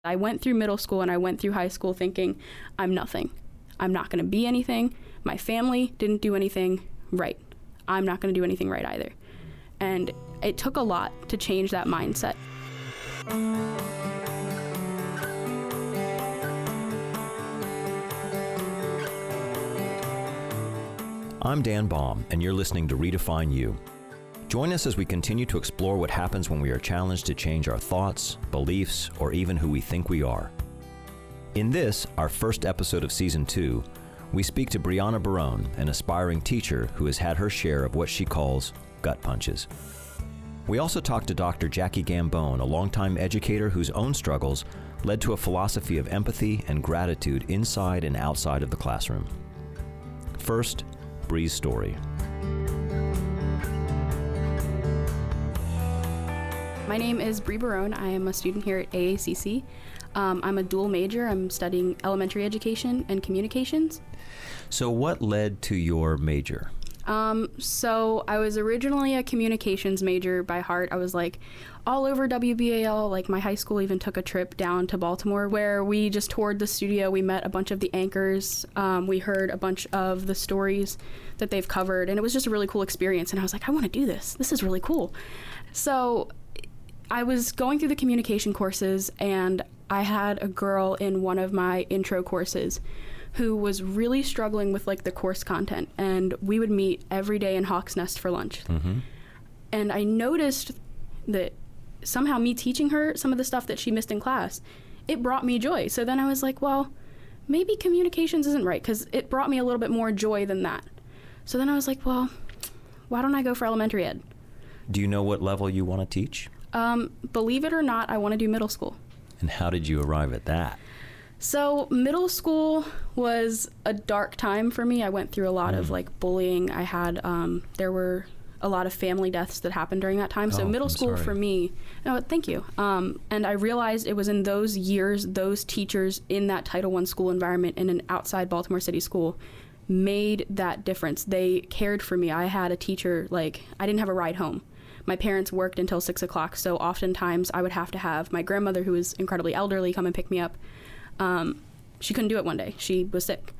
I went through middle school and I went through high school thinking, I'm nothing. I'm not going to be anything. My family didn't do anything right. I'm not going to do anything right either. And it took a lot to change that mindset. I'm Dan Baum, and you're listening to Redefine You. Join us as we continue to explore what happens when we are challenged to change our thoughts, beliefs, or even who we think we are. In this, our first episode of Season 2, we speak to Briana Barone, an aspiring teacher who has had her share of what she calls gut punches. We also talk to Dr. Jackie Gambone, a longtime educator whose own struggles led to a philosophy of empathy and gratitude inside and outside of the classroom. First, Bree's story. My name is Bree Barone. I am a student here at AACC. I'm a dual major. I'm studying elementary education and communications. So what led to your major? So I was originally a communications major by heart. I was like all over WBAL. Like my high school even took a trip down to Baltimore where we just toured the studio. We met a bunch of the anchors. We heard a bunch of the stories that they've covered, and it was just a really cool experience. And I was like, I want to do this. This is really cool. So I was going through the communication courses, and I had a girl in one of my intro courses who was really struggling with like the course content, and we would meet every day in Hawk's Nest for lunch. Mm-hmm. And I noticed that somehow me teaching her some of the stuff that she missed in class, it brought me joy. So then I was like, well, maybe communications isn't right, because it brought me a little bit more joy than that. So then I was like, well, why don't I go for elementary ed? Do you know what level you want to teach? Believe it or not, I want to do middle school. And how did you arrive at that? So middle school was a dark time for me. I went through a lot of like bullying. I had, there were a lot of family deaths that happened during that time. So middle school for me, no, thank you. And I realized it was in those years, those teachers in that Title I school environment in an outside Baltimore City school made that difference. They cared for me. I had a teacher, like, I didn't have a ride home. My parents worked until 6 o'clock, so oftentimes I would have to have my grandmother, who was incredibly elderly, come and pick me up. She couldn't do it one day. She was sick.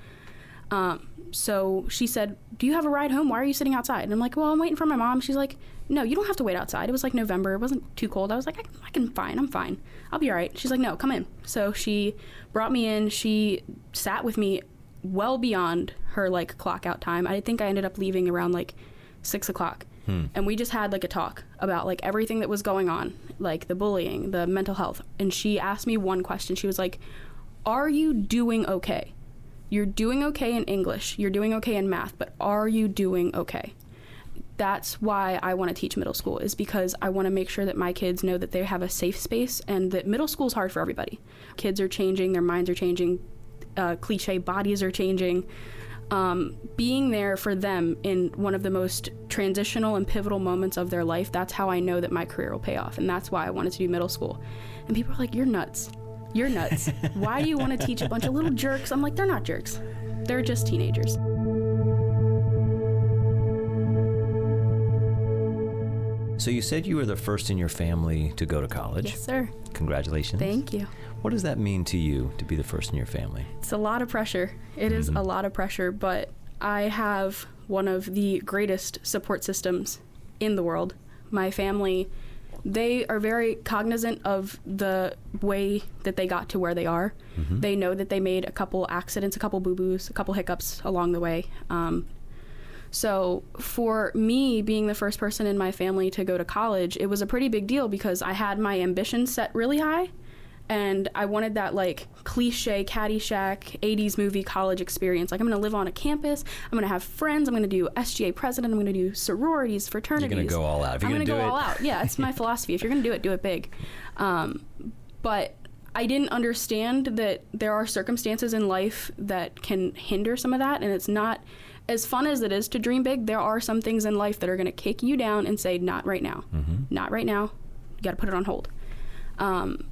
So she said, do you have a ride home? Why are you sitting outside? And I'm like, well, I'm waiting for my mom. She's like, no, you don't have to wait outside. It was like November. It wasn't too cold. I was like, I'm fine. I'll be all right. She's like, no, come in. So she brought me in. She sat with me well beyond her like clock out time. I think I ended up leaving around like 6 o'clock. And we just had like a talk about like everything that was going on, like the bullying, the mental health. And she asked me one question. She was like, are you doing okay? You're doing okay in English. You're doing okay in math, but are you doing okay? That's why I want to teach middle school, is because I want to make sure that my kids know that they have a safe space, and that middle school is hard for everybody. Kids are changing, their minds are changing, cliche bodies are changing. Being there for them in one of the most transitional and pivotal moments of their life, that's how I know that my career will pay off. And that's why I wanted to do middle school. And people are like, you're nuts. You're nuts. Why do you want to teach a bunch of little jerks? I'm like, they're not jerks. They're just teenagers. So you said you were the first in your family to go to college. Yes, sir. Congratulations. Thank you. What does that mean to you to be the first in your family? It's a lot of pressure. It is a lot of pressure, but I have one of the greatest support systems in the world. My family, they are very cognizant of the way that they got to where they are. Mm-hmm. They know that they made a couple accidents, a couple boo-boos, a couple hiccups along the way. So for me, being the first person in my family to go to college, it was a pretty big deal because I had my ambitions set really high. And I wanted that like cliche Caddyshack 80s movie college experience. Like, I'm going to live on a campus. I'm going to have friends. I'm going to do SGA president. I'm going to do sororities, fraternities. You're going to go all out. If you're going to go all out. Yeah, it's my philosophy. If you're going to do it big. But I didn't understand that there are circumstances in life that can hinder some of that. And it's not as fun as it is to dream big. There are some things in life that are going to kick you down and say, not right now. Mm-hmm. Not right now. You got to put it on hold.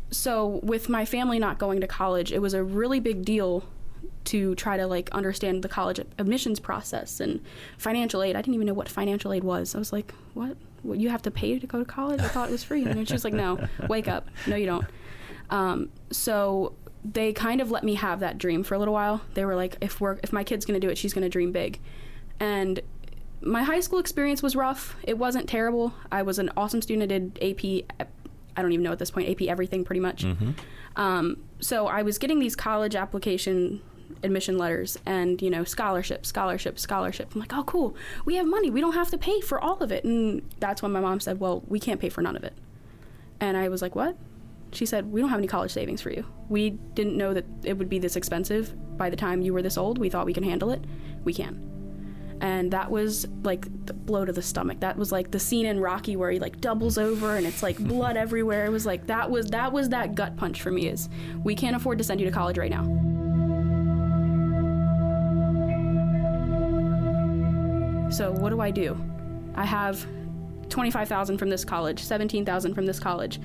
So with my family not going to college, it was a really big deal to try to like understand the college admissions process and financial aid. I didn't even know what financial aid was. I was like, what you have to pay to go to college? I thought it was free. And she was like, no, wake up. No, you don't. So they kind of let me have that dream for a little while. They were like, if my kid's going to do it, she's going to dream big. And my high school experience was rough. It wasn't terrible. I was an awesome student. I did AP, I don't even know at this point, AP everything pretty much. Mm-hmm. So I was getting these college application admission letters and, scholarship. I'm like, oh, cool. We have money. We don't have to pay for all of it. And that's when my mom said, well, we can't pay for none of it. And I was like, what? She said, we don't have any college savings for you. We didn't know that it would be this expensive by the time you were this old. We thought we can handle it. We can. And that was like the blow to the stomach. That was like the scene in Rocky where he like doubles over and it's like blood everywhere. It was like that was that gut punch for me, is we can't afford to send you to college right now. So what do? I have $25,000 from this college, $17,000 from this college,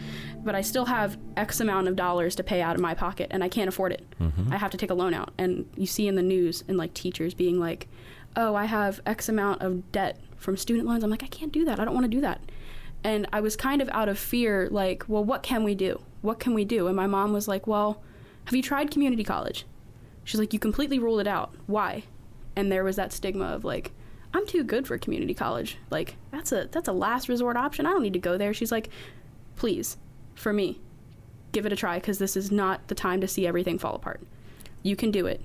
but I still have X amount of dollars to pay out of my pocket, and I can't afford it. Mm-hmm. I have to take a loan out. And you see in the news and like teachers being like, oh, I have X amount of debt from student loans. I'm like, I can't do that. I don't want to do that. And I was kind of out of fear, like, well, what can we do? What can we do? And my mom was like, well, have you tried community college? She's like, you completely ruled it out. Why? And there was that stigma of like, I'm too good for community college. Like, that's a last resort option. I don't need to go there. She's like, please, for me, give it a try, because this is not the time to see everything fall apart. You can do it.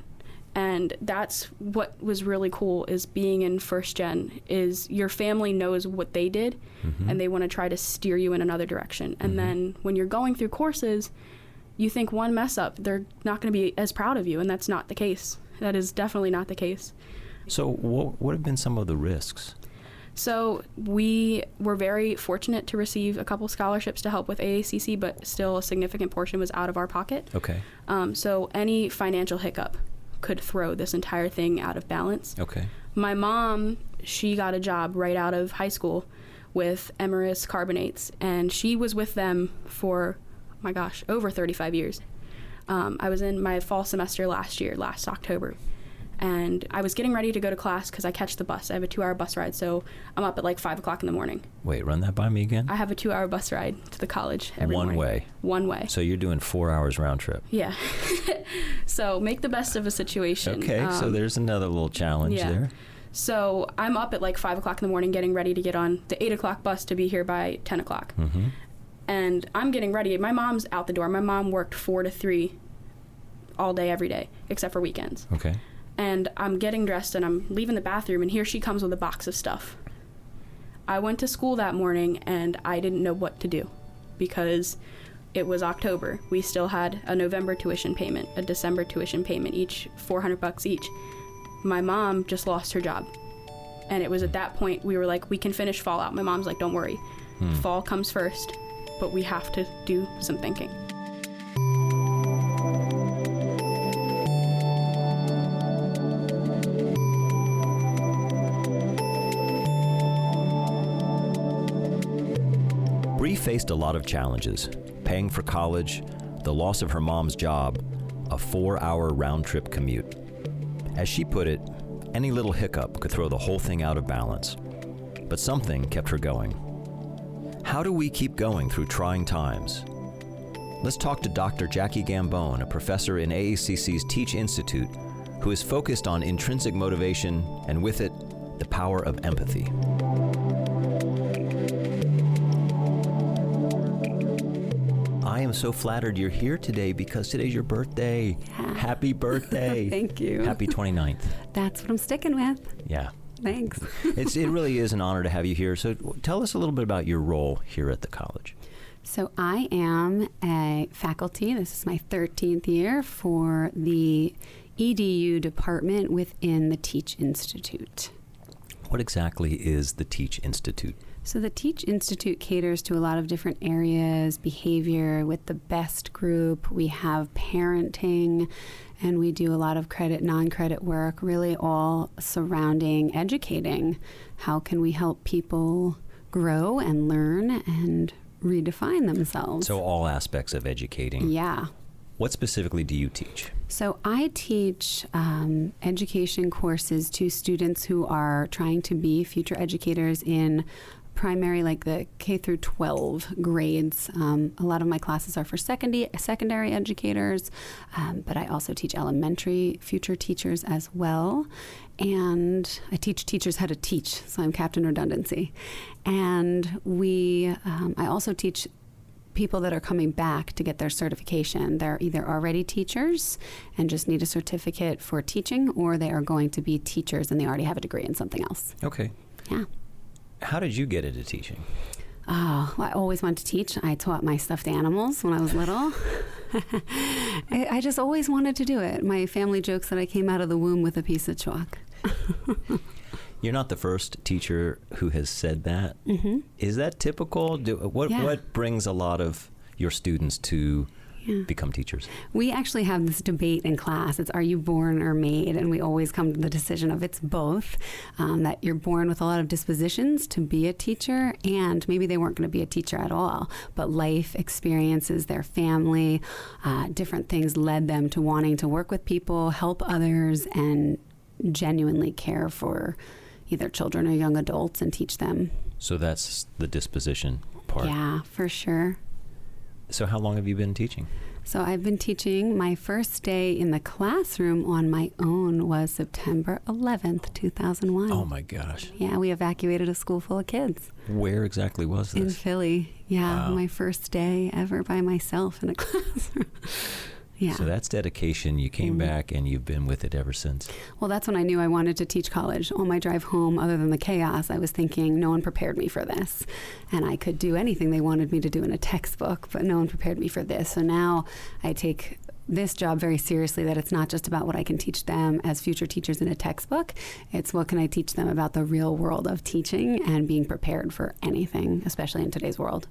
And that's what was really cool, is being in first gen, is your family knows what they did, mm-hmm. and they want to try to steer you in another direction. And mm-hmm. then when you're going through courses, you think one mess up, they're not going to be as proud of you. And that's not the case. That is definitely not the case. So what have been some of the risks? So we were very fortunate to receive a couple scholarships to help with AACC, but still a significant portion was out of our pocket. Okay. So any financial hiccup could throw this entire thing out of balance. Okay. My mom, she got a job right out of high school with Emirates Carbonates, and she was with them for, my gosh, over 35 years. I was in my fall semester last October, and I was getting ready to go to class because I catch the bus. I have a 2-hour bus ride, so I'm up at like 5 o'clock in the morning. Wait, run that by me again? I have a 2-hour bus ride to the college every morning. One way. So you're doing 4 hours round trip. Yeah. So make the best of a situation. Okay, so there's another little challenge there. So I'm up at like 5 o'clock in the morning getting ready to get on the 8 o'clock bus to be here by 10 o'clock. Mm-hmm. And I'm getting ready. My mom's out the door. My mom worked 4 to 3 all day, every day, except for weekends. Okay. And I'm getting dressed and I'm leaving the bathroom, and here she comes with a box of stuff. I went to school that morning and I didn't know what to do, because it was October. We still had a November tuition payment, a December tuition payment, each $400 each. My mom just lost her job. And it was at that point we were like, we can finish fall out. My mom's like, don't worry. Fall comes first, but we have to do some thinking. Bree faced a lot of challenges: paying for college, the loss of her mom's job, a 4-hour round-trip commute. As she put it, any little hiccup could throw the whole thing out of balance. But something kept her going. How do we keep going through trying times? Let's talk to Dr. Jackie Gambone, a professor in AACC's Teach Institute, who is focused on intrinsic motivation and, with it, the power of empathy. I am so flattered you're here today, because today's your birthday. Yeah. Happy birthday. Thank you. Happy 29th. That's what I'm sticking with. Yeah. Thanks. It really is an honor to have you here. So tell us a little bit about your role here at the college. So I am a faculty. This is my 13th year for the EDU department within the Teach Institute. What exactly is the Teach Institute? So the Teach Institute caters to a lot of different areas, behavior with the BEST group. We have parenting, and we do a lot of credit, non-credit work, really all surrounding educating. How can we help people grow and learn and redefine themselves? So all aspects of educating. Yeah. What specifically do you teach? So I teach education courses to students who are trying to be future educators in primary, like the K through 12 grades. A lot of my classes are for secondary educators, but I also teach elementary future teachers as well. And I teach teachers how to teach, so I'm Captain Redundancy. And I also teach people that are coming back to get their certification. They're either already teachers and just need a certificate for teaching, or they are going to be teachers and they already have a degree in something else. Okay. Yeah. How did you get into teaching? Oh, I always wanted to teach. I taught my stuffed animals when I was little. I just always wanted to do it. My family jokes that I came out of the womb with a piece of chalk. You're not the first teacher who has said that. Mm-hmm. Is that typical? What brings a lot of your students to become teachers? We actually have this debate in class. It's, are you born or made? And we always come to the decision of it's both, that you're born with a lot of dispositions to be a teacher, and maybe they weren't going to be a teacher at all, but life experiences, their family, different things led them to wanting to work with people, help others, and genuinely care for either children or young adults and teach them. So that's the disposition part. Yeah, for sure. So how long have you been teaching? So I've been teaching. My first day in the classroom on my own was September 11th, 2001. Oh my gosh. Yeah, we evacuated a school full of kids. Where exactly was this? In Philly. Yeah, wow. My first day ever by myself in a classroom. Yeah. So that's dedication. You came back and you've been with it ever since. Well, that's when I knew I wanted to teach college. On my drive home, other than the chaos, I was thinking, no one prepared me for this. And I could do anything they wanted me to do in a textbook, but no one prepared me for this. So now I take this job very seriously, that it's not just about what I can teach them as future teachers in a textbook. It's what can I teach them about the real world of teaching and being prepared for anything, especially in today's world.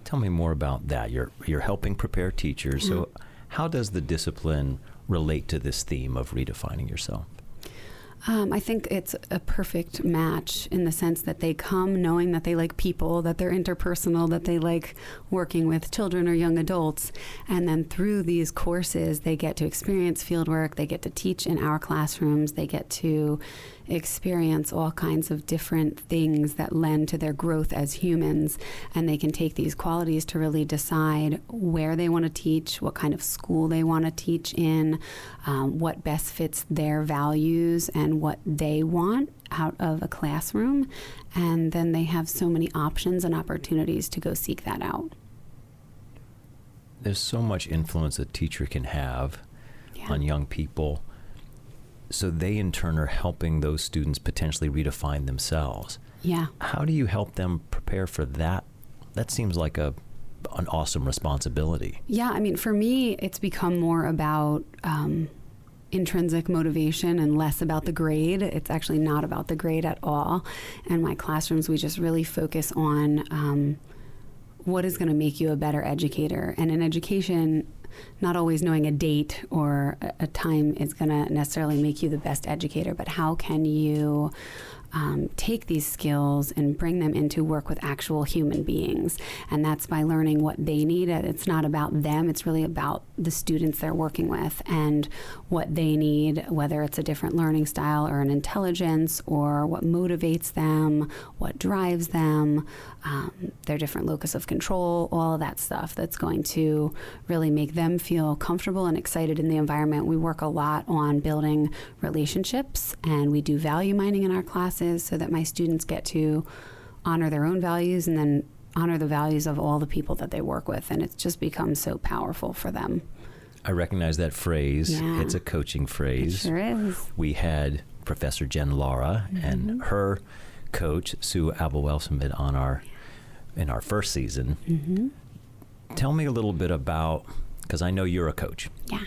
Tell me more about that. You're helping prepare teachers. So how does the discipline relate to this theme of redefining yourself? I think it's a perfect match in the sense that they come knowing that they like people, that they're interpersonal, that they like working with children or young adults. And then through these courses, they get to experience fieldwork, they get to teach in our classrooms, they get to experience all kinds of different things that lend to their growth as humans. And they can take these qualities to really decide where they want to teach, what kind of school they want to teach in, what best fits their values and what they want out of a classroom. And then they have so many options and opportunities to go seek that out. There's so much influence a teacher can have on young people. So they in turn are helping those students potentially redefine themselves. Yeah. How do you help them prepare for that? That seems like an awesome responsibility. Yeah, I mean, for me, it's become more about intrinsic motivation and less about the grade. It's actually not about the grade at all. In my classrooms, we just really focus on what is going to make you a better educator. And in education, not always knowing a date or a time is going to necessarily make you the best educator, but how can you take these skills and bring them into work with actual human beings? And that's by learning what they need. It's not about them. It's really about the students they're working with and what they need, whether it's a different learning style or an intelligence or what motivates them, what drives them, their different locus of control, all of that stuff that's going to really make them feel comfortable and excited in the environment. We work a lot on building relationships, and we do value mining in our classes so that my students get to honor their own values and then honor the values of all the people that they work with. And it's just become so powerful for them. I recognize that phrase. Yeah. It's a coaching phrase. It sure is. We had Professor Jen Lara and her coach, Sue Abel-Welsonbid, in our first season. Tell me a little bit about, because I know you're a coach. Yeah.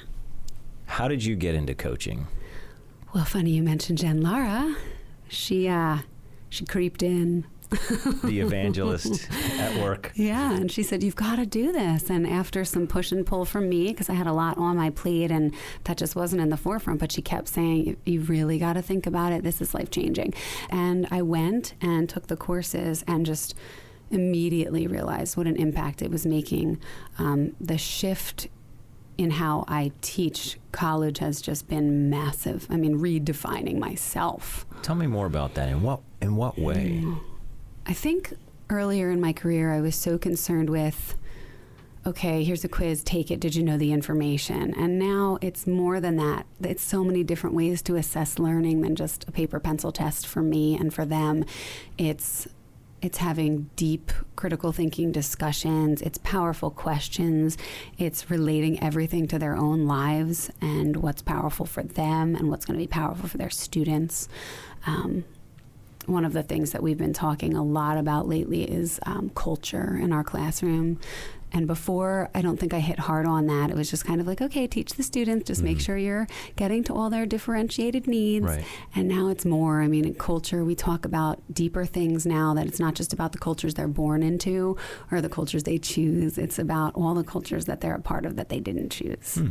How did you get into coaching? Well, funny you mentioned Jen Lara. She creeped in. The evangelist at work. Yeah, and she said, you've got to do this. And after some push and pull from me, because I had a lot on my plate and that just wasn't in the forefront, but she kept saying, you really got to think about it. This is life-changing. And I went and took the courses and just immediately realized what an impact it was making. The shift in how I teach college has just been massive. I mean, redefining myself. Tell me more about that. In what way? I think earlier in my career, I was so concerned with, okay, here's a quiz, take it, did you know the information? And now it's more than that. It's so many different ways to assess learning than just a paper pencil test for me and for them. It's having deep critical thinking discussions, it's powerful questions, it's relating everything to their own lives and what's powerful for them and what's going to be powerful for their students. One of the things that we've been talking a lot about lately is culture in our classroom. And before, I don't think I hit hard on that. It was just kind of like, okay, teach the students, just make sure you're getting to all their differentiated needs. Right. And now it's more, I mean, in culture, we talk about deeper things now, that it's not just about the cultures they're born into or the cultures they choose. It's about all the cultures that they're a part of that they didn't choose.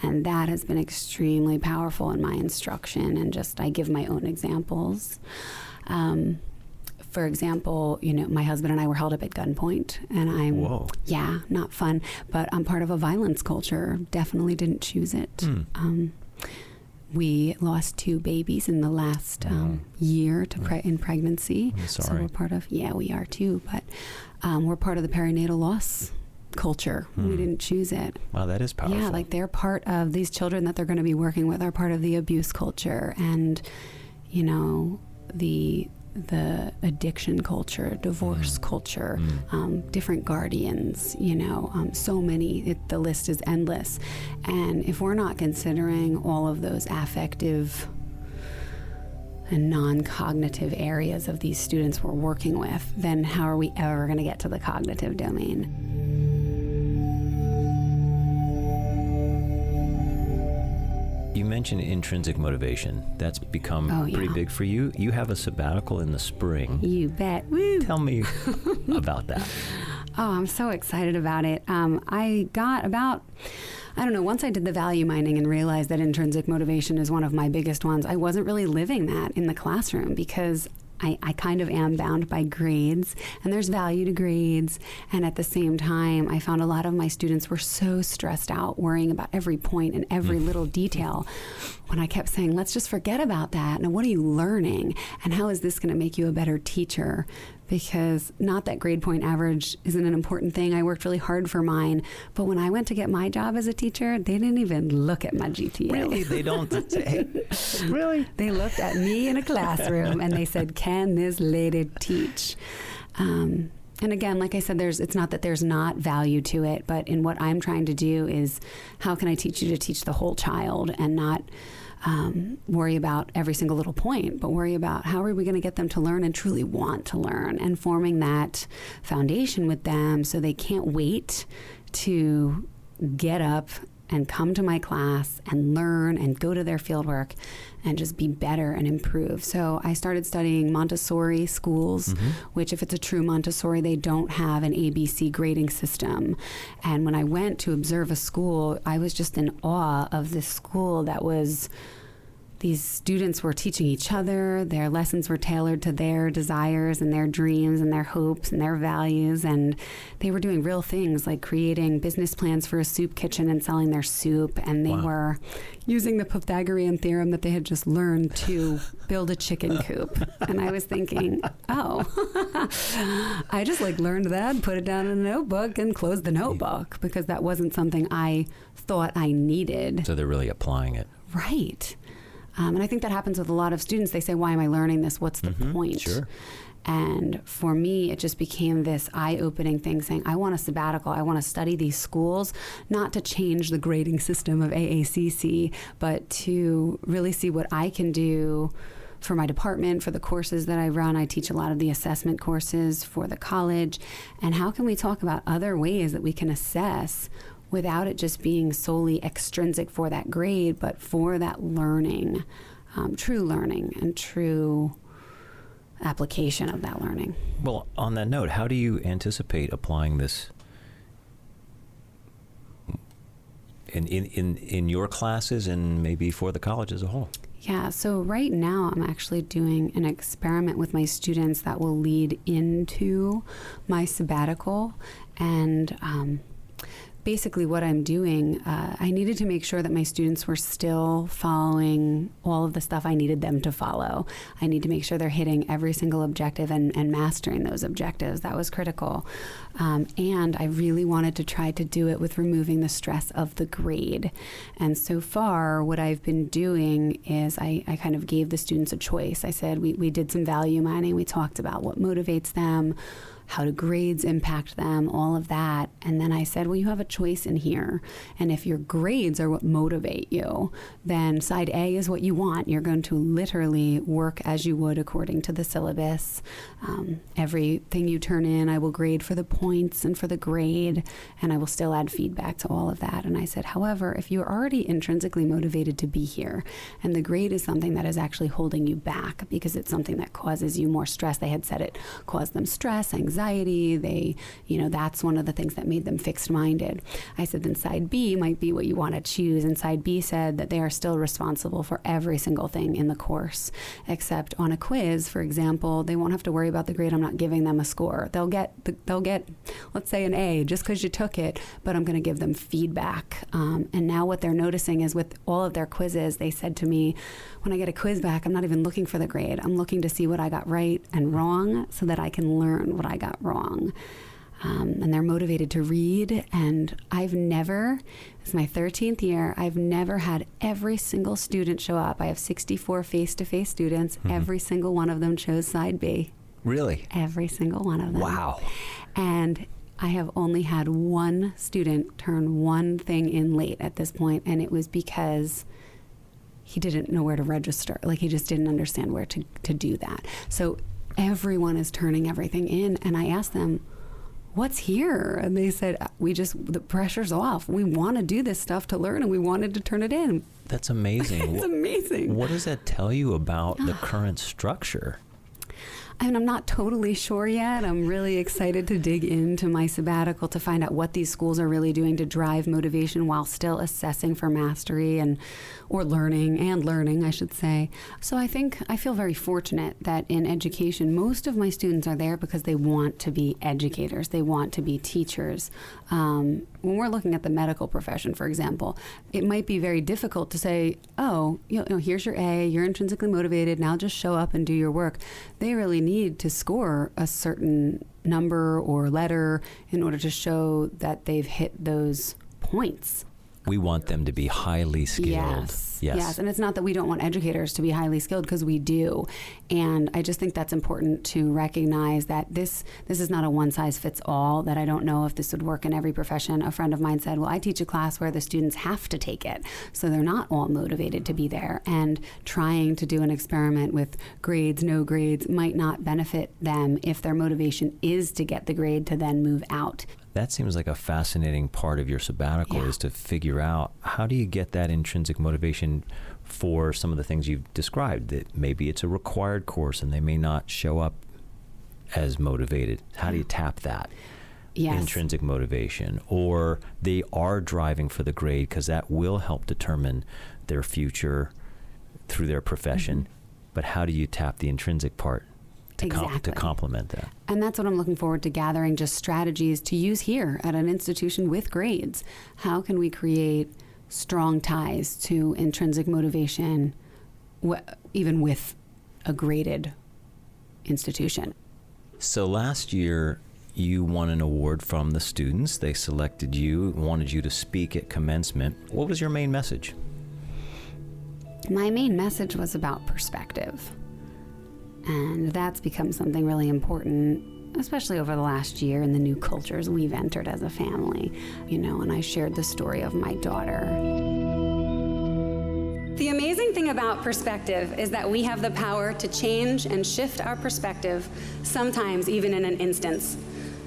And that has been extremely powerful in my instruction. And just, I give my own examples. For example, you know, my husband and I were held up at gunpoint, and Whoa. Yeah, not fun, but I'm part of a violence culture. Definitely didn't choose it. We lost 2 babies in the last year to in pregnancy. I'm sorry. So we're part of, we are too, but we're part of the perinatal loss culture. We didn't choose it. Wow, that is powerful. Yeah, like they're part of, these children that they're going to be working with are part of the abuse culture, and, you know, the addiction culture, divorce culture, different guardians, you know, so many, the list is endless. And if we're not considering all of those affective and non-cognitive areas of these students we're working with, then how are we ever going to get to the cognitive domain? You mentioned intrinsic motivation. That's become pretty big for you. You have a sabbatical in the spring. You bet. Woo. Tell me about that. Oh, I'm so excited about it. I got about, I don't know, once I did the value mining and realized that intrinsic motivation is one of my biggest ones, I wasn't really living that in the classroom because I kind of am bound by grades, and there's value to grades. And at the same time, I found a lot of my students were so stressed out, worrying about every point and every little detail, when I kept saying, let's just forget about that. Now, what are you learning? And how is this going to make you a better teacher? Because not that grade point average isn't an important thing. I worked really hard for mine. But when I went to get my job as a teacher, they didn't even look at my GPA. Really? They don't say, really? They looked at me in a classroom and they said, can this lady teach? And again, like I said, it's not that there's not value to it, but in what I'm trying to do is, how can I teach you to teach the whole child and not worry about every single little point, but worry about how are we going to get them to learn and truly want to learn, and forming that foundation with them so they can't wait to get up and come to my class and learn and go to their fieldwork and just be better and improve. So I started studying Montessori schools, which, if it's a true Montessori, they don't have an ABC grading system. And when I went to observe a school, I was just in awe of this school that was, these students were teaching each other. Their lessons were tailored to their desires and their dreams and their hopes and their values. And they were doing real things like creating business plans for a soup kitchen and selling their soup. And they were using the Pythagorean theorem that they had just learned to build a chicken coop. And I was thinking, I just learned that, put it down in a notebook and closed the notebook, because that wasn't something I thought I needed. So they're really applying it. Right. And I think that happens with a lot of students. They say, why am I learning this? What's the point? Sure. And for me, it just became this eye-opening thing, saying, I want a sabbatical. I want to study these schools, not to change the grading system of AACC, but to really see what I can do for my department, for the courses that I run. I teach a lot of the assessment courses for the college. And how can we talk about other ways that we can assess without it just being solely extrinsic for that grade, but for that learning, true learning and true application of that learning. Well, on that note, how do you anticipate applying this in your classes and maybe for the college as a whole? Yeah, so right now I'm actually doing an experiment with my students that will lead into my sabbatical. And basically what I'm doing, I needed to make sure that my students were still following all of the stuff I needed them to follow. I need to make sure they're hitting every single objective and mastering those objectives. That was critical. And I really wanted to try to do it with removing the stress of the grade. And so far, what I've been doing is I kind of gave the students a choice. I said, we did some value mining. We talked about what motivates them, how do grades impact them, all of that. And then I said, well, you have a choice in here. And if your grades are what motivate you, then side A is what you want. You're going to literally work as you would according to the syllabus. Everything you turn in, I will grade for the points and for the grade, and I will still add feedback to all of that. And I said, however, if you're already intrinsically motivated to be here, and the grade is something that is actually holding you back because it's something that causes you more stress. They had said it caused them stress, anxiety. That's one of the things that made them fixed-minded. I said, then side B might be what you want to choose. And side B said that they are still responsible for every single thing in the course, except on a quiz, for example, they won't have to worry about the grade. I'm not giving them a score. They'll get, let's say, an A just because you took it, but I'm going to give them feedback. And now what they're noticing is with all of their quizzes, they said to me, when I get a quiz back, I'm not even looking for the grade. I'm looking to see what I got right and wrong so that I can learn what I got wrong. And they're motivated to read. And I've never, it's my 13th year, I've never had every single student show up. I have 64 face-to-face students. Mm-hmm. Every single one of them chose side B. Really? Every single one of them. Wow. And I have only had one student turn one thing in late at this point, and it was because he didn't know where to register. Like, he just didn't understand where to do that. So everyone is turning everything in, and I asked them, what's here? And they said, the pressure's off. We want to do this stuff to learn, and we wanted to turn it in. That's amazing. It's amazing. What does that tell you about the current structure? I mean, I'm not totally sure yet. I'm really excited to dig into my sabbatical to find out what these schools are really doing to drive motivation while still assessing for mastery or learning, I should say. So I feel very fortunate that in education, most of my students are there because they want to be educators. They want to be teachers. When we're looking at the medical profession, for example, it might be very difficult to say, oh, here's your A, you're intrinsically motivated, now just show up and do your work. They really need to score a certain number or letter in order to show that they've hit those points. We want them to be highly skilled. Yes. And it's not that we don't want educators to be highly skilled, because we do. And I just think that's important to recognize that this is not a one-size-fits-all, that I don't know if this would work in every profession. A friend of mine said, well, I teach a class where the students have to take it, so they're not all motivated to be there. And trying to do an experiment with grades, no grades, might not benefit them if their motivation is to get the grade to then move out. That seems like a fascinating part of your sabbatical, is to figure out, how do you get that intrinsic motivation for some of the things you've described, that maybe it's a required course and they may not show up as motivated. How do you tap that intrinsic motivation? Or they are driving for the grade because that will help determine their future through their profession. Mm-hmm. But how do you tap the intrinsic part to complement that? And that's what I'm looking forward to gathering, just strategies to use here at an institution with grades. How can we create strong ties to intrinsic motivation, even with a graded institution? So last year, you won an award from the students. They selected you, wanted you to speak at commencement. What was your main message? My main message was about perspective. And that's become something really important, especially over the last year in the new cultures we've entered as a family. And I shared the story of my daughter. The amazing thing about perspective is that we have the power to change and shift our perspective, sometimes even in an instance.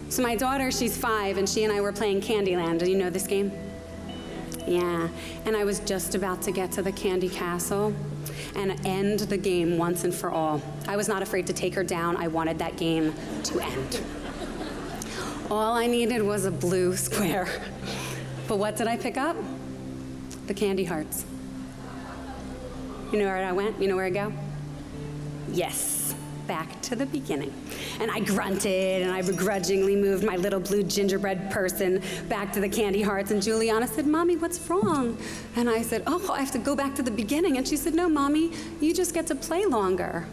So my daughter, she's 5, and she and I were playing Candyland. Do you know this game? Yeah. And I was just about to get to the Candy Castle and end the game once and for all. I was not afraid to take her down. I wanted that game to end. All I needed was a blue square. But what did I pick up? The candy hearts. You know where I went? You know where I go? Yes. back to the beginning. And I grunted, and I begrudgingly moved my little blue gingerbread person back to the candy hearts, and Juliana said, Mommy, what's wrong? And I said, oh, I have to go back to the beginning. And she said, no, Mommy, you just get to play longer.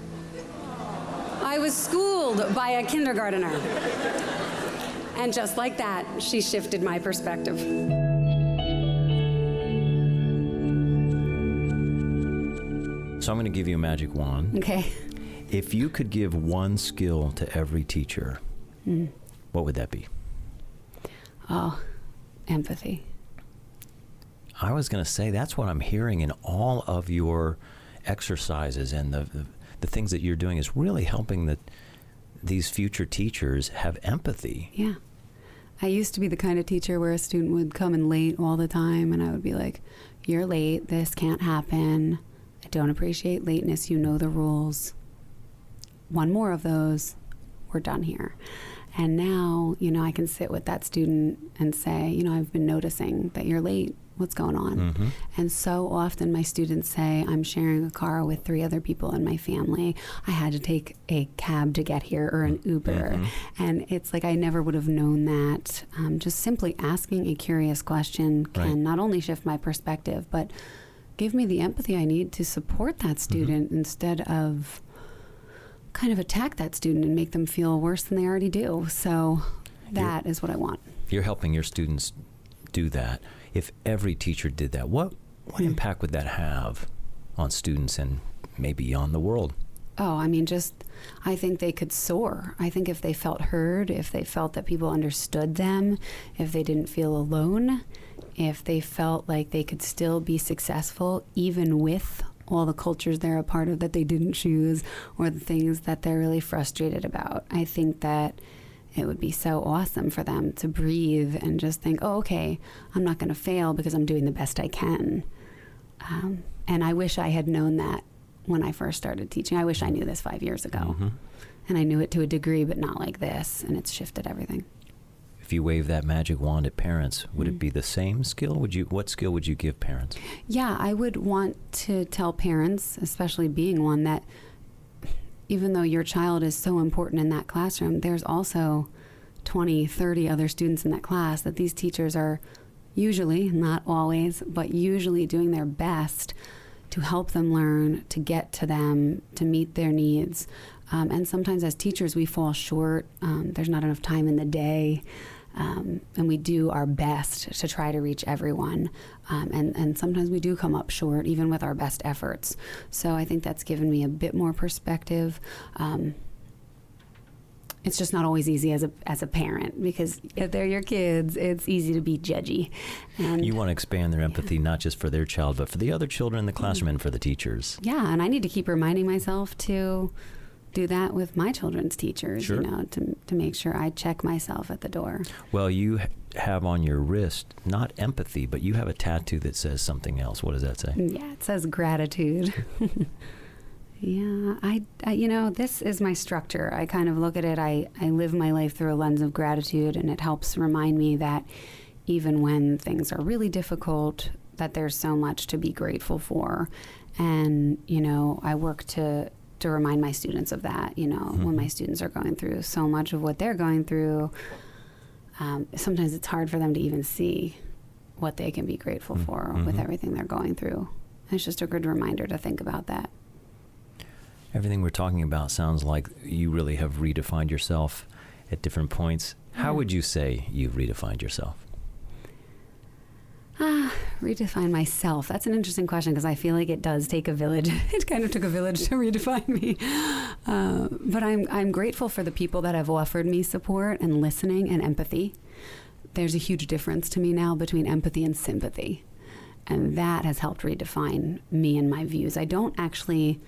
I was schooled by a kindergartner. And just like that, she shifted my perspective. So I'm going to give you a magic wand. Okay. If you could give one skill to every teacher, what would that be? Oh, empathy. I was going to say that's what I'm hearing in all of your exercises, and the things that you're doing is really helping these future teachers have empathy. Yeah. I used to be the kind of teacher where a student would come in late all the time, and I would be like, you're late, this can't happen. I don't appreciate lateness, you know the rules. One more of those, we're done here. And now, I can sit with that student and say, I've been noticing that you're late. What's going on? Mm-hmm. And so often my students say, I'm sharing a car with 3 other people in my family. I had to take a cab to get here, or an Uber. Mm-hmm. And it's like I never would have known that. Just simply asking a curious question can not only shift my perspective, but give me the empathy I need to support that student instead of kind of attack that student and make them feel worse than they already do. So that is what I want. You're helping your students do that. If every teacher did that, what impact would that have on students and maybe on the world? Oh, I think they could soar. I think if they felt heard, if they felt that people understood them, if they didn't feel alone, if they felt like they could still be successful even with all the cultures they're a part of that they didn't choose, or the things that they're really frustrated about, I think that it would be so awesome for them to breathe and just think, oh, okay, I'm not going to fail because I'm doing the best I can. And I wish I had known that when I first started teaching. I wish I knew this 5 years ago. Mm-hmm. And I knew it to a degree, but not like this. And it's shifted everything. If you wave that magic wand at parents, would it be the same skill? What skill would you give parents? Yeah, I would want to tell parents, especially being one, that even though your child is so important in that classroom, there's also 20, 30 other students in that class that these teachers are usually, not always, but usually doing their best to help them learn, to get to them, to meet their needs. And sometimes as teachers, we fall short. There's not enough time in the day. And we do our best to try to reach everyone. And sometimes we do come up short, even with our best efforts. So I think that's given me a bit more perspective. It's just not always easy as a parent, because if they're your kids, it's easy to be judgy. And you want to expand their empathy, not just for their child, but for the other children in the classroom and for the teachers. Yeah, and I need to keep reminding myself to do that with my children's teachers, sure. To make sure I check myself at the door. Well, you have on your wrist, not empathy, but you have a tattoo that says something else. What does that say? Yeah, it says gratitude. Yeah, I this is my structure. I kind of look at it, I live my life through a lens of gratitude, and it helps remind me that even when things are really difficult, that there's so much to be grateful for. And, I work to remind my students of that, when my students are going through so much of what they're going through, sometimes it's hard for them to even see what they can be grateful for with everything they're going through. It's just a good reminder to think about that. Everything we're talking about sounds like you really have redefined yourself at different points. How would you say you've redefined yourself? Redefine myself. That's an interesting question, because I feel like it does take a village. It kind of took a village to redefine me. But I'm grateful for the people that have offered me support and listening and empathy. There's a huge difference to me now between empathy and sympathy. And that has helped redefine me and my views. I don't actually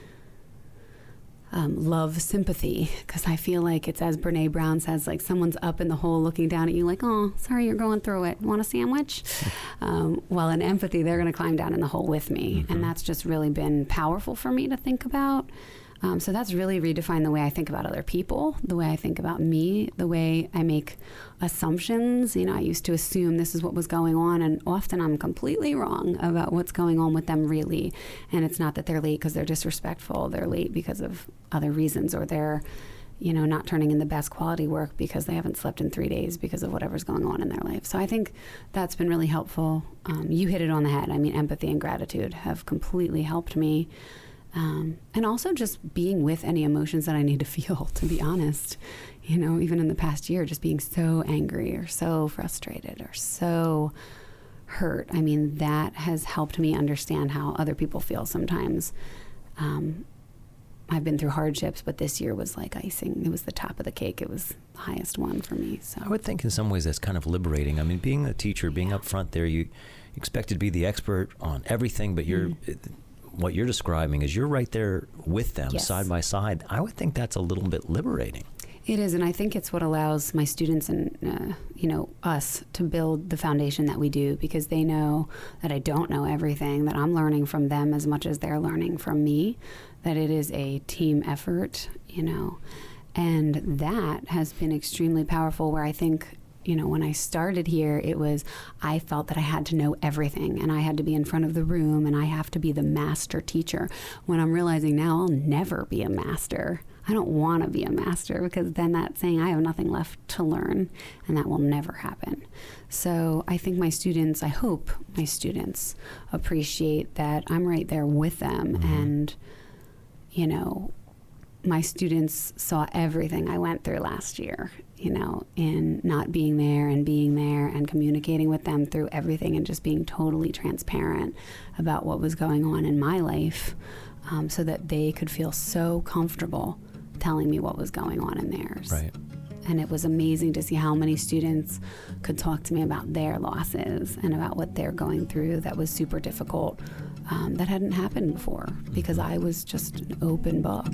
love sympathy, because I feel like it's, as Brene Brown says, like someone's up in the hole looking down at you like, oh, sorry you're going through it. Want a sandwich? While in empathy, they're going to climb down in the hole with me. And that's just really been powerful for me to think about. So that's really redefined the way I think about other people, the way I think about me, the way I make assumptions. I used to assume this is what was going on, and often I'm completely wrong about what's going on with them really. And it's not that they're late because they're disrespectful. They're late because of other reasons, or they're not turning in the best quality work because they haven't slept in 3 days because of whatever's going on in their life. So I think that's been really helpful. You hit it on the head. Empathy and gratitude have completely helped me. And also just being with any emotions that I need to feel, to be honest. Even in the past year, just being so angry or so frustrated or so hurt. That has helped me understand how other people feel sometimes. I've been through hardships, but this year was like icing. It was the top of the cake. It was the highest one for me. So I would think in some ways that's kind of liberating. Being a teacher, being up front there, you expect to be the expert on everything, but what you're describing is you're right there with them, yes, side by side. I would think that's a little bit liberating. It is, and I think it's what allows my students and us to build the foundation that we do, because they know that I don't know everything, that I'm learning from them as much as they're learning from me, that it is a team effort, and that has been extremely powerful, where I think, when I started here, I felt that I had to know everything, and I had to be in front of the room, and I have to be the master teacher. When I'm realizing now I'll never be a master. I don't want to be a master, because then that's saying I have nothing left to learn, and that will never happen. So I think I hope my students appreciate that I'm right there with them. Mm-hmm. And, my students saw everything I went through last year, in not being there and communicating with them through everything, and just being totally transparent about what was going on in my life, so that they could feel so comfortable telling me what was going on in theirs. Right. And it was amazing to see how many students could talk to me about their losses and about what they're going through that was super difficult, that hadn't happened before, because I was just an open book.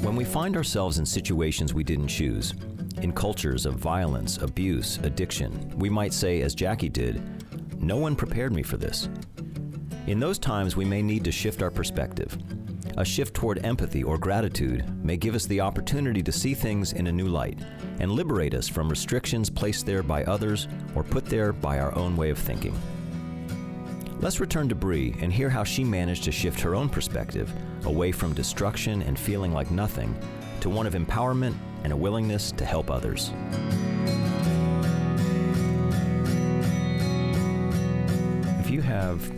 When we find ourselves in situations we didn't choose, in cultures of violence, abuse, addiction, we might say, as Jackie did, "No one prepared me for this." In those times, we may need to shift our perspective. A shift toward empathy or gratitude may give us the opportunity to see things in a new light and liberate us from restrictions placed there by others or put there by our own way of thinking. Let's return to Bree and hear how she managed to shift her own perspective away from destruction and feeling like nothing to one of empowerment and a willingness to help others. If you have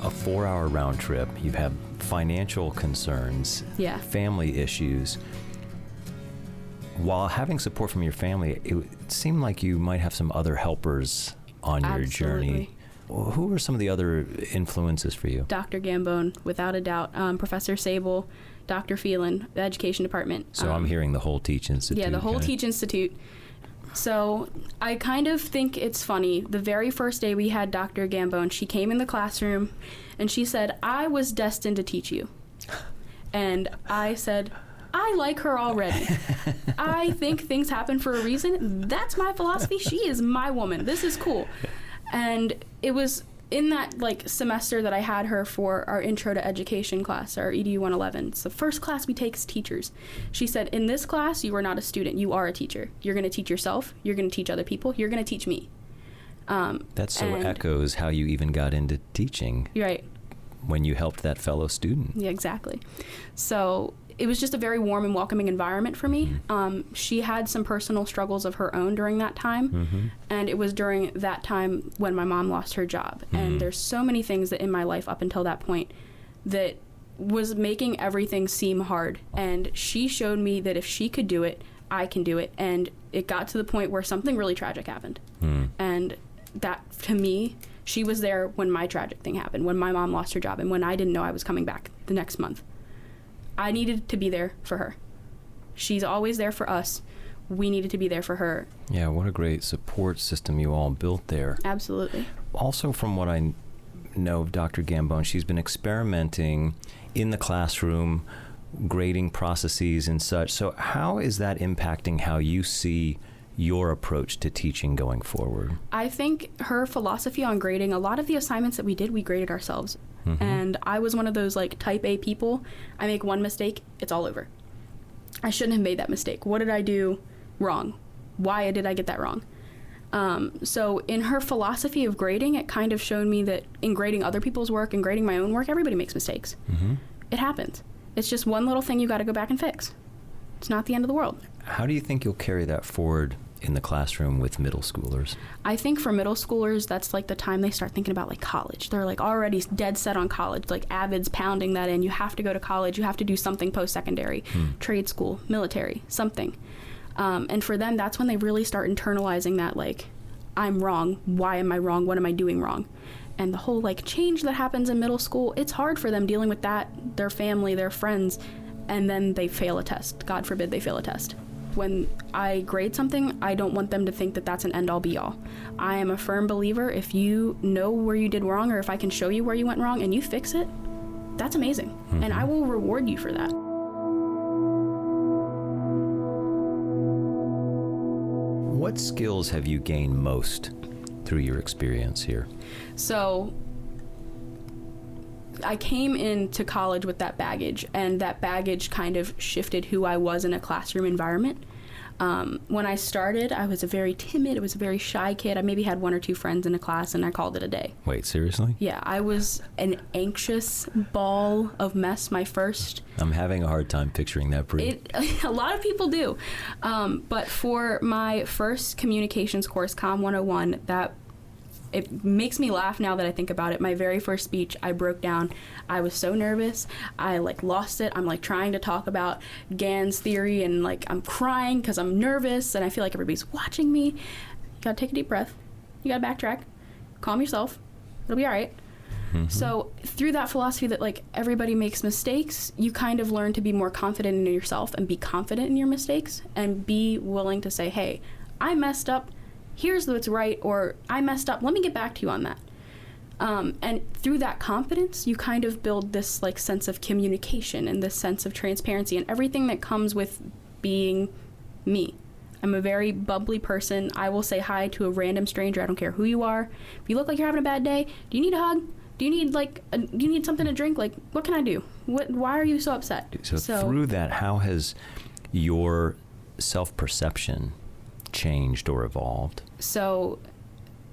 a 4-hour round trip, you have financial concerns, family issues, while having support from your family, it seemed like you might have some other helpers on your journey. Who were some of the other influences for you? Dr. Gambone, without a doubt. Professor Sable, Dr. Phelan, the education department. So I'm hearing the whole Teach Institute. Yeah, the whole Teach Institute. So I kind of think it's funny. The very first day we had Dr. Gambone, she came in the classroom and she said, "I was destined to teach you." And I said, "I like her already. I think things happen for a reason. That's my philosophy. She is my woman. This is cool." And it was in that semester that I had her for our Intro to Education class, our EDU 111. It's the first class we take as teachers. She said, "In this class, you are not a student. You are a teacher. You're going to teach yourself. You're going to teach other people. You're going to teach me." That so echoes how you even got into teaching. Right. When you helped that fellow student. Yeah, exactly. So it was just a very warm and welcoming environment for me. Mm-hmm. She had some personal struggles of her own during that time. Mm-hmm. And it was during that time when my mom lost her job. Mm-hmm. And there's so many things that in my life up until that point that was making everything seem hard. And she showed me that if she could do it, I can do it. And it got to the point where something really tragic happened. Mm. And that, to me, she was there when my tragic thing happened, when my mom lost her job, and when I didn't know I was coming back the next month. I needed to be there for her. She's always there for us. We needed to be there for her. Yeah, what a great support system you all built there. Absolutely. Also, from what I know of Dr. Gambone, she's been experimenting in the classroom grading processes and such. So how is that impacting how you see your approach to teaching going forward? I think her philosophy on grading, a lot of the assignments that we did, we graded ourselves. Mm-hmm. And I was one of those like type A people. I make one mistake, it's all over. I shouldn't have made that mistake. What did I do wrong? Why did I get that wrong? So in her philosophy of grading, it kind of showed me that in grading other people's work and grading my own work, everybody makes mistakes. Mm-hmm. It happens. It's just one little thing you got to go back and fix. It's not the end of the world. How do you think you'll carry that forward in the classroom with middle schoolers? I think for middle schoolers, that's like the time they start thinking about like college. They're like already dead set on college, like avids pounding that in. You have to go to college. You have to do something post-secondary, trade school, military, something. And for them, that's when they really start internalizing that, like, I'm wrong. Why am I wrong? What am I doing wrong? And the whole like change that happens in middle school, it's hard for them dealing with that, their family, their friends, and then they fail a test. God forbid they fail a test. When I grade something, I don't want them to think that that's an end-all be-all. I am a firm believer, if you know where you did wrong, or if I can show you where you went wrong and you fix it, that's amazing. Mm-hmm. And I will reward you for that. What skills have you gained most through your experience here? So I came into college with that baggage, and that baggage kind of shifted who I was in a classroom environment. When I started, I was a very timid, I was a very shy kid. I maybe had one or two friends in a class, and I called it a day. Wait, seriously? Yeah, I was an anxious ball of mess my first. I'm having a hard time picturing that, Brie. A lot of people do. But for my first communications course, Com 101, it makes me laugh now that I think about it. My very first speech, I broke down. I was so nervous. I lost it. I'm trying to talk about Gann's theory, and I'm crying because I'm nervous and I feel like everybody's watching me. You gotta take a deep breath. You gotta backtrack. Calm yourself. It'll be all right. Mm-hmm. So through that philosophy that everybody makes mistakes, you kind of learn to be more confident in yourself and be confident in your mistakes and be willing to say, hey, I messed up. Here's what's right, or I messed up. Let me get back to you on that. And through that confidence, you kind of build this sense of communication and this sense of transparency and everything that comes with being me. I'm a very bubbly person. I will say hi to a random stranger. I don't care who you are. If you look like you're having a bad day, do you need a hug? Do you need do you need something to drink? What can I do? Why are you so upset? So through that, how has your self-perception changed or evolved? So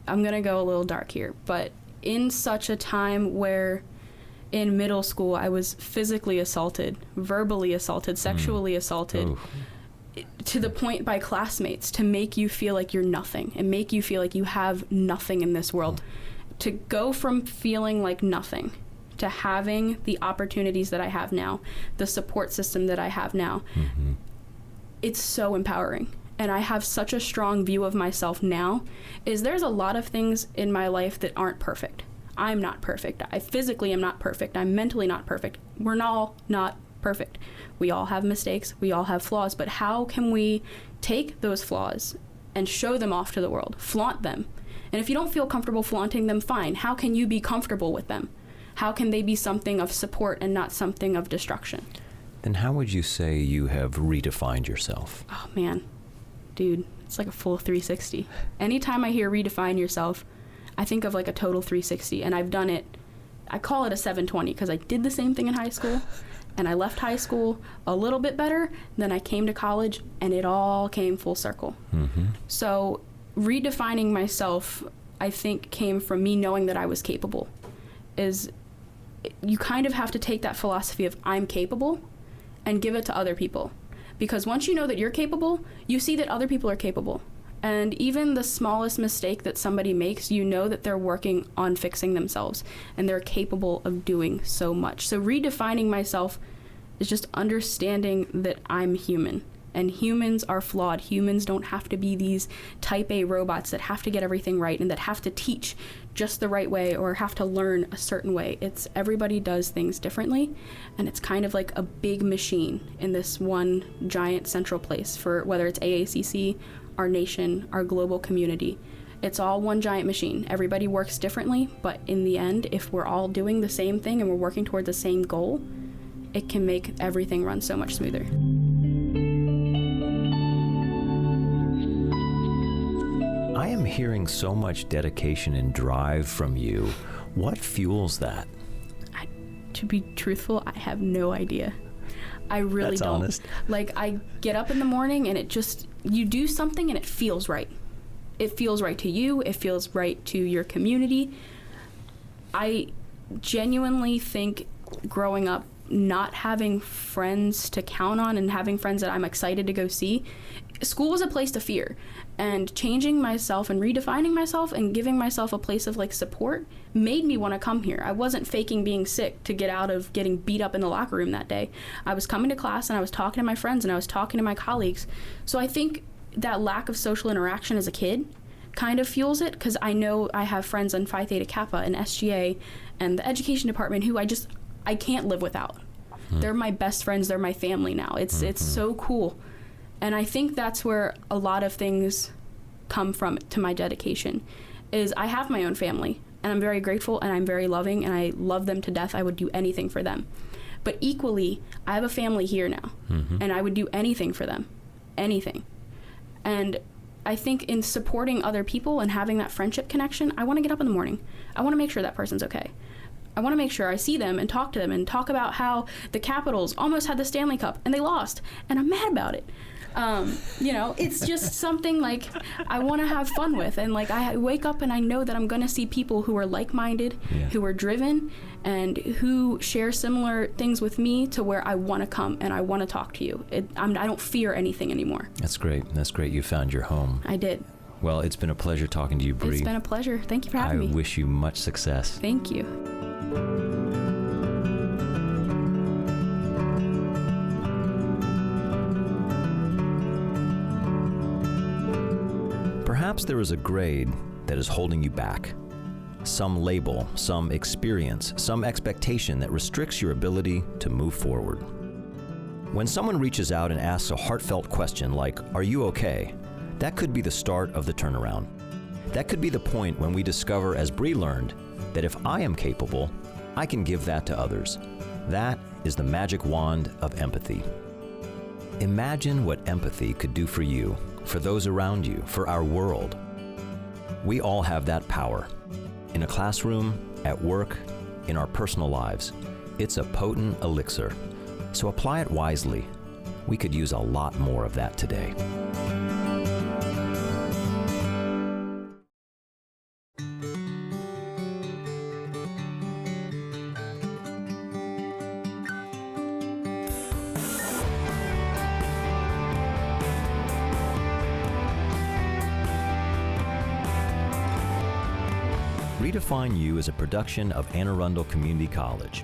I'm going to go a little dark here, but in such a time where in middle school I was physically assaulted, verbally assaulted, sexually assaulted, to the point by classmates to make you feel like you're nothing and make you feel like you have nothing in this world. To go from feeling like nothing to having the opportunities that I have now, the support system that I have now, it's so empowering. And I have such a strong view of myself now, there's a lot of things in my life that aren't perfect. I'm not perfect. I physically am not perfect. I'm mentally not perfect. We're all not perfect. We all have mistakes. We all have flaws. But how can we take those flaws and show them off to the world, flaunt them? And if you don't feel comfortable flaunting them, fine. How can you be comfortable with them? How can they be something of support and not something of destruction? Then how would you say you have redefined yourself? Oh, man. Dude, it's like a full 360. Anytime I hear redefine yourself, I think of a total 360, and I've done it. I call it a 720 because I did the same thing in high school, and I left high school a little bit better. Then I came to college, and it all came full circle. Mm-hmm. So redefining myself, I think, came from me knowing that I was capable. You kind of have to take that philosophy of I'm capable and give it to other people. Because once you know that you're capable, you see that other people are capable. And even the smallest mistake that somebody makes, you know that they're working on fixing themselves and they're capable of doing so much. So redefining myself is just understanding that I'm human. And humans are flawed. Humans don't have to be these type A robots that have to get everything right and that have to teach just the right way or have to learn a certain way. Everybody does things differently, and it's kind of like a big machine in this one giant central place for whether it's AACC, our nation, our global community. It's all one giant machine. Everybody works differently, but in the end, if we're all doing the same thing and we're working towards the same goal, it can make everything run so much smoother. I am hearing so much dedication and drive from you. What fuels that? To be truthful, I have no idea. I really That's don't. honest. Like, I get up in the morning and you do something and it feels right. It feels right to you. It feels right to your community. I genuinely think growing up, not having friends to count on and having friends that I'm excited to go see, school was a place to fear. And changing myself and redefining myself and giving myself a place of like support made me want to come here. I wasn't faking being sick to get out of getting beat up in the locker room that day. I was coming to class and I was talking to my friends and I was talking to my colleagues. So I think that lack of social interaction as a kid kind of fuels it, because I know I have friends in Phi Theta Kappa and SGA and the education department who I can't live without. They're my best friends. They're my family now. It's so cool. And I think that's where a lot of things come from to my dedication, is I have my own family and I'm very grateful and I'm very loving and I love them to death. I would do anything for them. But equally, I have a family here now and I would do anything for them. Anything. And I think in supporting other people and having that friendship connection, I want to get up in the morning. I want to make sure that person's okay. I want to make sure I see them and talk to them and talk about how the Capitals almost had the Stanley Cup and they lost and I'm mad about it. It's just something like I want to have fun with, and like I wake up and I know that I'm going to see people who are like-minded, who are driven, and who share similar things with me to where I want to come and I want to talk to you. I don't fear anything anymore. That's great. That's great. You found your home. I did. Well, it's been a pleasure talking to you, Bree. It's been a pleasure. Thank you for having me. I wish you much success. Thank you. Perhaps there is a grade that is holding you back. Some label, some experience, some expectation that restricts your ability to move forward. When someone reaches out and asks a heartfelt question like, "Are you okay?" that could be the start of the turnaround. That could be the point when we discover, as Bree learned, that if I am capable, I can give that to others. That is the magic wand of empathy. Imagine what empathy could do for you, for those around you, for our world. We all have that power. In a classroom, at work, in our personal lives. It's a potent elixir. So apply it wisely. We could use a lot more of that today. Redefine You is a production of Arundel Community College.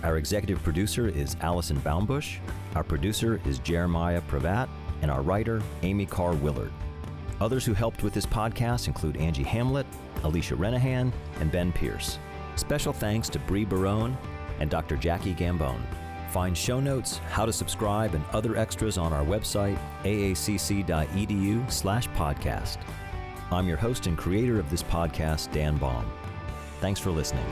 Our executive producer is Allison Baumbush, our producer is Jeremiah Pravat, and our writer, Amy Carr Willard. Others who helped with this podcast include Angie Hamlet, Alicia Renahan, and Ben Pierce. Special thanks to Bree Barone and Dr. Jackie Gambone. Find show notes, how to subscribe, and other extras on our website, aacc.edu/podcast. I'm your host and creator of this podcast, Dan Baum. Thanks for listening.